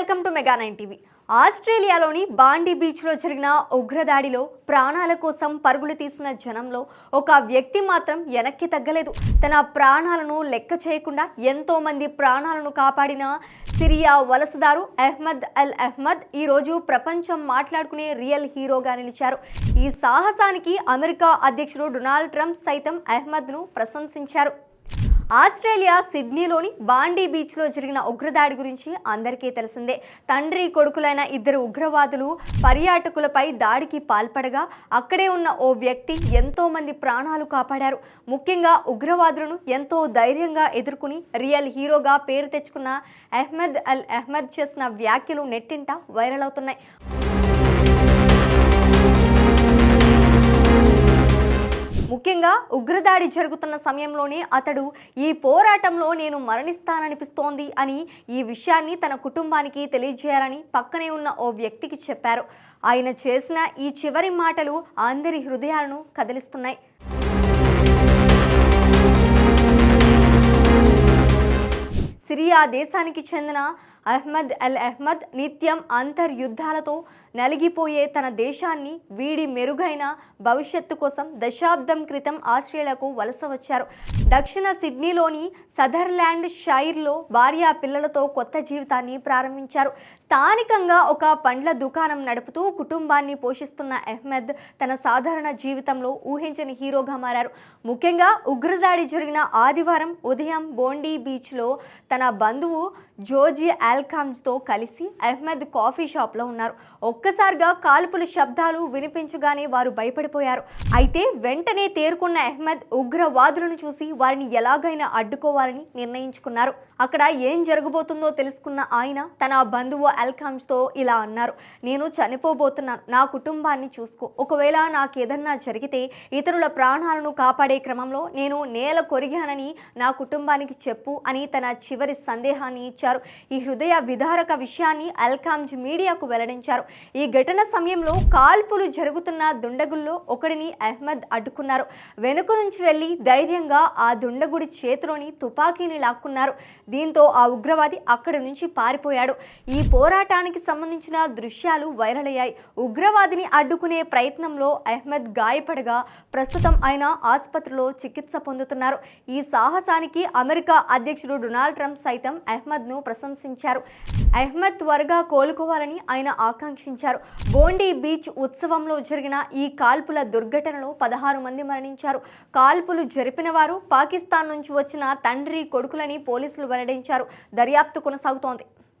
Welcome to mega 9 TV. ఆస్ట్రేలియాలోని బాండీ బీచ్లో జరిగిన ఉగ్రదాడిలో ప్రాణాల కోసం పరుగులు తీసిన జనంలో ఒక వ్యక్తి మాత్రం వెనక్కి తగ్గలేదు. తన ప్రాణాలను లెక్క చేయకుండా ఎంతో మంది ప్రాణాలను కాపాడిన సిరియా వలసదారు అహ్మద్ అల్ అహ్మద్ ఈరోజు ప్రపంచం మాట్లాడుకునే రియల్ హీరోగా నిలిచారు. ఈ సాహసానికి అమెరికా అధ్యక్షుడు డొనాల్డ్ ట్రంప్ సైతం అహ్మద్ను ప్రశంసించారు. ఆస్ట్రేలియా సిడ్నీలోని బాండీ బీచ్లో జరిగిన ఉగ్రదాడి గురించి అందరికీ తెలిసిందే. తండ్రి కొడుకులైన ఇద్దరు ఉగ్రవాదులు పర్యాటకులపై దాడికి పాల్పడగా అక్కడే ఉన్న ఓ వ్యక్తి ఎంతో మంది ప్రాణాలు కాపాడారు. ముఖ్యంగా ఉగ్రవాదులను ఎంతో ధైర్యంగా ఎదుర్కొని రియల్ హీరోగా పేరు తెచ్చుకున్న అహ్మద్ అల్ అహ్మద్ చేసిన వ్యాఖ్యలు నెట్టింట వైరల్ అవుతున్నాయి. ముఖ్యంగా ఉగ్రదాడి జరుగుతున్న సమయంలోనే అతడు ఈ పోరాటంలో నేను మరణిస్తాననిపిస్తోంది అని ఈ విషయాన్ని తన కుటుంబానికి తెలియజేయాలని పక్కనే ఉన్న ఓ వ్యక్తికి చెప్పారు. ఆయన చేసిన ఈ చివరి మాటలు అందరి హృదయాలను కదిలిస్తున్నాయి. సిరియా దేశానికి చెందిన అహ్మద్ అల్ అహ్మద్ నిత్యం అంతర్యుద్ధాలతో నలిగిపోయే తన దేశాన్ని వీడి మెరుగైన భవిష్యత్తు కోసం దశాబ్దం క్రితం ఆస్ట్రేలియాకు వలస వచ్చారు. దక్షిణ సిడ్నీలోని సదర్లాండ్ షైర్లో భార్య పిల్లలతో కొత్త జీవితాన్ని ప్రారంభించారు. స్థానికంగా ఒక పండ్ల దుకాణం నడుపుతూ కుటుంబాన్ని పోషిస్తున్న అహ్మద్ తన సాధారణ జీవితంలో ఊహించని హీరోగా మారారు. ముఖ్యంగా ఉగ్రదాడి జరిగిన ఆదివారం ఉదయం బోండీ బీచ్లో తన బంధువు జోజీ ఆల్కామ్స్తో కలిసి అహ్మద్ కాఫీ షాప్లో ఉన్నారు. ఒక్కసారిగా కాల్పుల శబ్దాలు వినిపించగానే వారు భయపడిపోయారు. అయితే వెంటనే తేరుకున్న అహ్మద్ ఉగ్రవాదులను చూసి వారిని ఎలాగైనా అడ్డుకోవాలని నిర్ణయించుకున్నారు. అక్కడ ఏం జరగబోతుందో తెలుసుకున్న ఆయన తన బంధువు ఆల్కామ్స్తో ఇలా అన్నారు: నేను చనిపోబోతున్నాను, నా కుటుంబాన్ని చూసుకో. ఒకవేళ నాకేదన్నా జరిగితే ఇతరుల ప్రాణాలను కాపాడే క్రమంలో నేను నేల కొరిగానని నా కుటుంబానికి చెప్పు అని తన చివరి సందేహాన్ని ఇచ్చారు. ఈ హృదయ విదారక విషయాన్ని ఆల్కామ్స్ మీడియాకు వెల్లడించారు. ఈ ఘటన సమయంలో కాల్పులు జరుగుతున్న దుండగుల్లో ఒకడిని అహ్మద్ అడ్డుకున్నారు. వెనుక నుంచి వెళ్లి ధైర్యంగా ఆ దుండగుడి చేతిలోని తుపాకీని లాక్కున్నారు. దీంతో ఆ ఉగ్రవాది అక్కడి నుంచి పారిపోయాడు. ఈ పోరాటానికి సంబంధించిన దృశ్యాలు వైరల్ అయ్యాయి. ఉగ్రవాదిని అడ్డుకునే ప్రయత్నంలో అహ్మద్ గాయపడగా ప్రస్తుతం ఆయన ఆసుపత్రిలో చికిత్స పొందుతున్నారు. ఈ సాహసానికి అమెరికా అధ్యక్షుడు డొనాల్డ్ ట్రంప్ సైతం అహ్మద్ను ప్రశంసించారు. అహ్మద్ త్వరగా కోలుకోవాలని ఆయన ఆకాంక్షించారు. బోండీ బీచ్ ఉత్సవంలో జరిగిన ఈ కాల్పుల దుర్ఘటనలో 16 మంది మరణించారు. కాల్పులు జరిపిన వారు పాకిస్తాన్ నుంచి వచ్చిన తండ్రి కొడుకులని పోలీసులు వెల్లడించారు. దర్యాప్తు కొనసాగుతోంది.